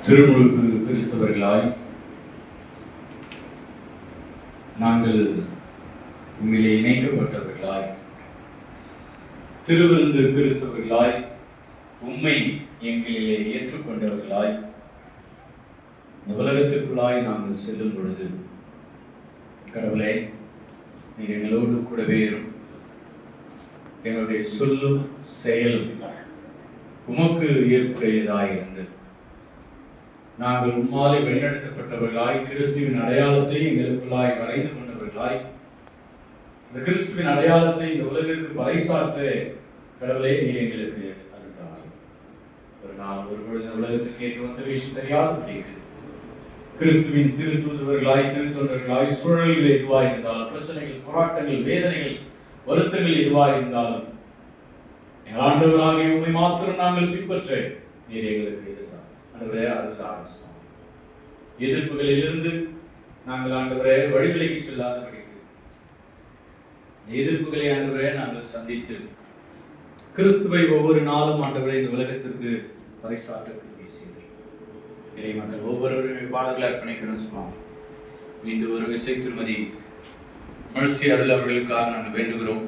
திருமுழுக்கு கிறிஸ்தவர்களாய் நாங்கள் உண்மையிலே இணைக்கப்பட்டவர்களாய், திருவிருந்து கிறிஸ்தவர்களாய் உண்மை எங்களிலே ஏற்றுக்கொண்டவர்களாய் இந்த உலகத்திற்குள்ளாய் நாங்கள் செல்லும் பொழுது, கடவுளே நீர் எங்களோடு கூடவே எங்களுடைய சொல்லும் செயல் உமக்கு ஏற்புடையதாயிருந்து நாங்கள் உம்மாலே வழிநடத்தப்பட்டவர்களாய், கிறிஸ்துவின் அடையாளத்தை எங்களுக்குள்ளாய் வரைந்து கொண்டவர்களாய், இந்த கிறிஸ்துவின் அடையாளத்தை இந்த உலகிற்கு பறைசாற்ற கடவுளே நீர் எங்களுக்கு அருள்தார். ஒரு நாள் ஒரு பொழுது உலகத்துக்கு கேட்டு வந்த விஷயம் தெரியாதபடிக்கு கிறிஸ்துவின் திருத்தூதர்களாய், திருத்தொண்டர்களாய், சூழல்கள் எதுவாக இருந்தாலும், பிரச்சனைகள், போராட்டங்கள், வேதனைகள், வருத்தங்கள் எதுவாக இருந்தாலும் எங்கள் ஆண்டவராக உண்மை மாத்திரம் நாங்கள் பின்பற்ற நீர் எங்களுக்கு எதிர்ப்புகளிலிருந்து நாங்கள் ஆண்டவரே வழிவிலகி செல்லாதபடிக்கு எதிர்ப்புகளை ஆண்டவரே நாங்கள் சந்தித்து கிறிஸ்துவை ஒவ்வொரு நாளும் ஆண்டவரே இந்த உலகத்திற்கு பறைசாற்ற இறை மக்கள் ஒவ்வொருவரும் பாடல்களை அர்ப்பணிக்கிறோம். சுவாமி, மீண்டும் ஒரு விசை திருமதி மனசி அருள் அவர்களுக்காக நாங்கள் வேண்டுகிறோம்.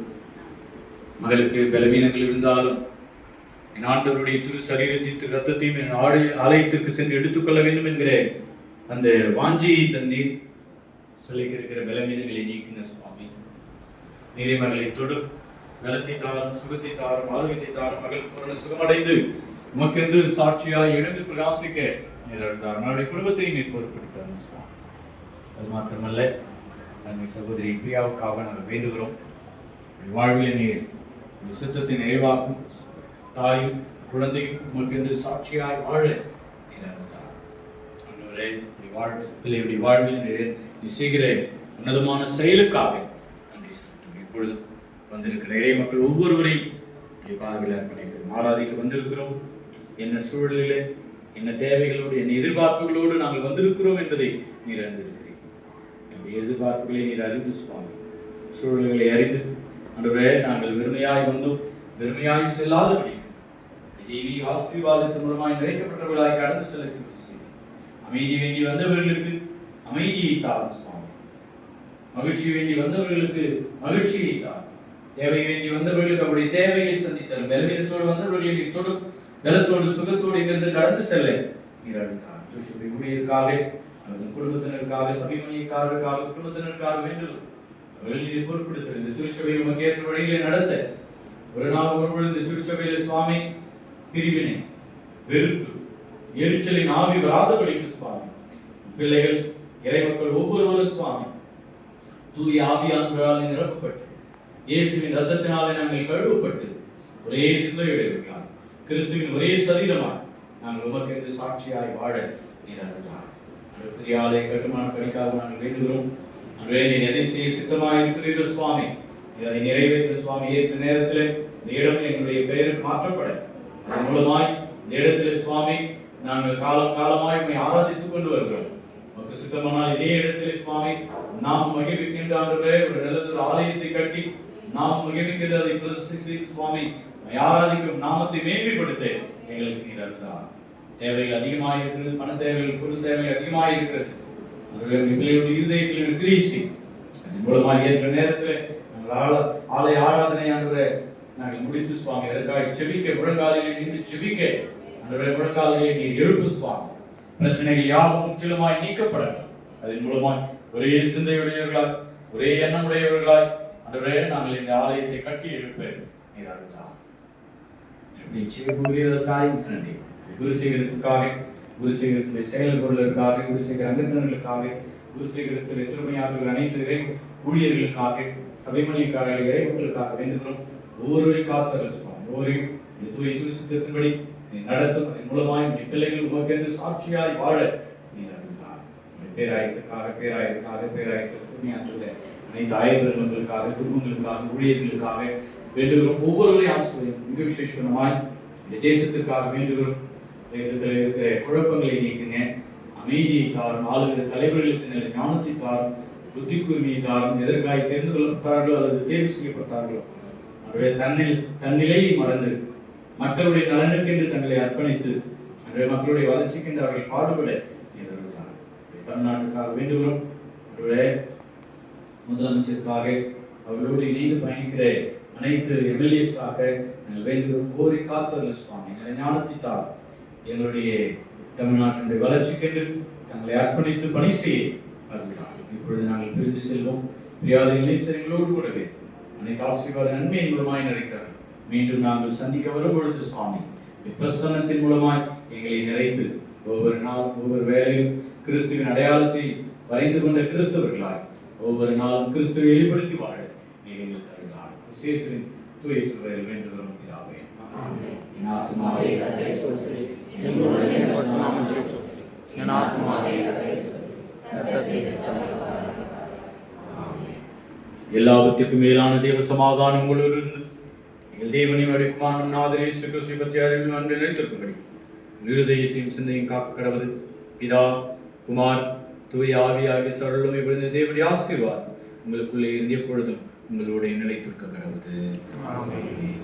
மகளுக்கு பலவீனங்கள் இருந்தாலும் என் ஆண்டவருடைய திரு சரீரத்தின் திரு ரத்தத்தையும் என் ஆலயத்திற்கு சென்று எடுத்துக்கொள்ள வேண்டும் என்கிற அந்த வாஞ்சியை தந்தீர். சொல்லிக்கு இருக்கிற பலவீனங்களை நீக்கின சுவாமி, நீரை மகளை தொடு, பலத்தை தாரும், சுகத்தை தாரும், ஆரோக்கியத்தை தாரும். மகள் பூரண சுகமடைந்து உமக்கென்று சாட்சியாய் எழுந்து பிரகாசிக்க நீர் அவருடைய குடும்பத்தை நீர் பொறுப்படுத்தார் சுவாமி. அது மாத்திரமல்ல, நன்மை சகோதரி பிரியாவுக்காக நாங்கள் வேண்டுகிறோம். வாழ்வில் நீர் சுத்தத்தை நிறைவாக்கும், தாயும் குழந்தையும் உமக்கென்று சாட்சியாய் வாழ பிள்ளையுடைய வாழ்வில் நீ செய்கிற உன்னதமான செயலுக்காக நன்றி செலுத்தும். இப்பொழுது வந்திருக்கிற இறை மக்கள் ஒவ்வொருவரையும் பார்வையில் அர்ப்பணிக்கிறோம். ஆராதிக்க வந்திருக்கிறோம். என்ன சூழலிலே, என்ன தேவைகளோடு, என்ன எதிர்பார்ப்புகளோடு நாங்கள் வந்திருக்கிறோம் என்பதை நீர் அறிந்திருக்கிறீர். என்னுடைய எதிர்பார்ப்புகளை நீர் அறிந்து சுவாமி, சூழல்களை அறிந்து ஆண்டவரே நாங்கள் வெறுமையாய் வந்தோம், வெறுமையாய் செல்லாதபடி தெய்வீக ஆசீர்வாதத்தின் மூலமாய் நிறைக்கப்பட்டவர்களாய் கடந்து செல்ல அமைதி வேண்டி வந்தவர்களுக்கு அமைதியை தாரும் சுவாமி, மகிழ்ச்சி வேண்டி வந்தவர்களுக்கு மகிழ்ச்சியை தாரும், தேவை வேண்டி வந்தவர்களுக்கு அவருடைய தேவையை சந்தித்தார், பலவீனத்தோடு வந்தவர்களை தொடும், பலத்தோடு சுகத்தோடு இங்கிருந்து கடந்து செல்ல ஊழியருக்காக, அல்லது குடும்பத்தினருக்காக, சபைமணியக்காரருக்காக, குடும்பத்தினருக்காக வேண்டும் அவர்கள் பொறுப்படுத்த இந்த திருச்சபையை உமக்கு ஏற்ற வழியிலே நடத்த ஒரு நாள் ஒரு பொழுது திருச்சபையில சுவாமி பிரிவினை, வெறுப்பு, எரிச்சலின் ஆவி வராதபடிக்கு சுவாமி பிள்ளைகள் இறைமக்கள் ஒவ்வொருவரும் சுவாமி தூய ஆவியானவரால் நிரப்பப்பட்டு இயேசுவின் ரத்தத்தினாலே நாங்கள் கழுவப்பட்டு ஒரே சிந்தையுடையவர்களால் கிறிஸ்துவின் ஒரே சரீரமாய் நாங்கள் உமக்கென்று சாட்சியாய் வாழ நீர் அருள்தார். புதிய ஆலய கட்டுமான பணிக்காக நாங்கள் வேண்டுகிறோம். நீர் எதை செய்ய சித்தமாக இருக்கிறீர்கள் சுவாமி, அதை நிறைவேற்ற சுவாமி. ஏற்ற நேரத்தில் இந்த இடம் எங்களுடைய பெயருக்கு மாற்றப்பட அதன் மூலமாய் இந்த இடத்துல சுவாமி நாங்கள் காலம் காலமாய் உண்மை ஆராதித்துக் கொண்டு வருகிறோம். நமக்கு சித்தமானால் இதே இடத்துல சுவாமி நாம் மகிழ்விக்கின்ற ஒரு நல்லதொரு ஆலயத்தை கட்டி நாம் மகிழ்விக்கின்ற அதை பிரதிஷ்டை சுவாமி ஆராதிக்கும் நாமத்தை மேன்மைப்படுத்த எங்களுக்கு நீர் அருள்தார். தேவைகள் அதிகமாக இருக்கிறது, பண தேவைகள், பொருள் தேவைகள் அதிகமாக இருக்கிறது. இருதயத்தில் கிரீசி அதன் மூலமாக ஏற்ற நேரத்தில் ஆலய ஆராதனையானவரை நாங்கள் முடித்து சுவாமி அதற்காக செபிக்க, முழங்காலிலே நின்று செபிக்க முழங்காலிலே நீர் எழுப்பு சுவாமி. பிரச்சனைகள் யாவும் முற்றிலுமாய் நீக்கப்பட அதன் மூலமாய் ஒரே சிந்தையுடையவர்களாய், ஒரே எண்ணமுடையவர்களாய் அன்றவரே நாங்கள் இந்த ஆலயத்தை கட்டி எழுப்ப நீர் அருள்தார். நன்றி. குருசேகரத்துக்காக, குருசேகரத்துடைய செயல் பொருளுக்காக, குருசேகர அங்கத்தினர்களுக்காக, குருசேகரத்துடைய திருமையாற்றுகள் அனைத்து இறை ஊழியர்களுக்காக, சபைமணிக்காரர்கள், இறைவர்களுக்காக வேண்டுகிறோம். ஒவ்வொருவரையும் காத்தரசு, ஒவ்வொருவரையும் தூய திருசுத்தத்தின்படி நீ நடத்தும். அதன் மூலமாய் உடைய பிள்ளைகள் உமக்கென்று சாட்சியாய் வாழ நீ அருள்தார். பேராயத்திற்காக, பேராயத்திற்கு துணையாற்றுள்ள அனைத்து ஆயர்களுக்காக, குடும்பங்களுக்காக, ஊழியர்களுக்காக வேண்டுகிறோம். ஒவ்வொருவரையும் ஆசிரியர் மிக விசேஷமாய் இந்த தேசத்திற்காக வேண்டுகிறோம். தேசத்தில் இருக்கிற குழப்பங்களை நீக்குங்க, அமைதியை தாரும், ஆளுகிற தலைவர்களுக்கு நல்ல ஞானத்தை தாரும், புத்தி கூர்மையை தாரும். எதற்காக தெரிந்து கொள்ளப்பட்டார்களோ அல்லது தேர்வு செய்யப்பட்டார்களோ அவருடைய தன்னிலையை மறந்து மக்களுடைய நலனுக்கென்று தங்களை அர்ப்பணித்து மக்களுடைய வளர்ச்சிக்கு இந்த அவர்கள் பாடுபட தமிழ்நாட்டுக்காக வேண்டுகிறோம். முதலமைச்சருக்காக அவர்களோடு இணைந்து பயணிக்கிற அனைத்து எம்எல்ஏஸ்க்காக நாங்கள் வேண்டுகிறோம். கோரி காத்தவர்கள் சுவாமி எங்களை ஞானத்தை தார், எங்களுடைய தமிழ்நாட்டினுடைய வளர்ச்சிக்கென்று தங்களை அர்ப்பணித்து பணி செய்ய வருகிறார். இப்பொழுது நாங்கள் பிரிந்து செல்வோம். பிரியாத இளைஞர்களோடு கூடவே அனைத்து ஆசீர்வாத நன்மையின் மூலமாய் நடக்கிறார். மீண்டும் நாங்கள் சந்திக்க வரும் பொழுது சுவாமி பிரசன்னத்தின் மூலமாய் எங்களை நிறைத்து ஒவ்வொரு நாளும் ஒவ்வொரு வேளையும் கிறிஸ்துவின் அடையாளத்தை வரைந்து கொண்ட கிறிஸ்தவர்களாய் ஒவ்வொரு நாளும் கிறிஸ்துவை வெளிப்படுத்தி வாழ நீங்கள் தருகிறார். விசேஷரின் தூய திருவரையில் வேண்டுகிறோம் பிதாவே. என் ஆத்துமாவே கர்த்தரை ஸ்தோத்திரி, என் முழுவதுமே உமது நாமத்தை ஸ்தோத்திரி, என் ஆத்துமாவே கர்த்தரை ஸ்தோத்திரி, கர்த்தர் ஆமென். எல்லாவற்றுக்கும் மேலான தேவ சமாதானம் உங்களோடு இருந்து எங்கள் தேவனையும் அழைக்குமானும் நாதரே சுகசி பற்றி அறிவில் அன்று நினைத்திருக்கும்படி இருதயத்தையும் சிந்தையும் காக்க கடவுள் பிதா குமார் தூய ஆவியாகிய சரளும் இப்பொழுது தேவனுடைய ஆசீர்வாதம் உங்களுக்குள்ளே இருந்து எப்பொழுதும் உங்களோட நிலைத்திருக்க கடவுது. ஆமென்.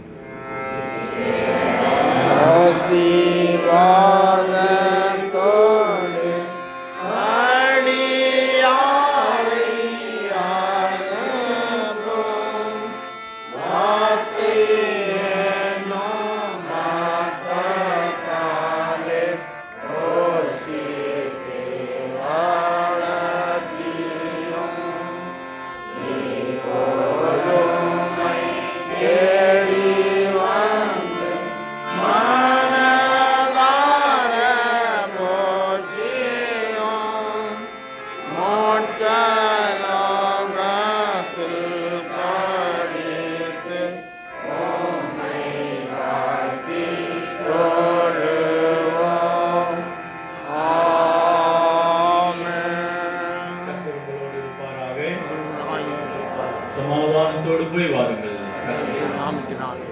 சமாதானத்தோடு போய் வாருங்கள். நாமத்தினாலே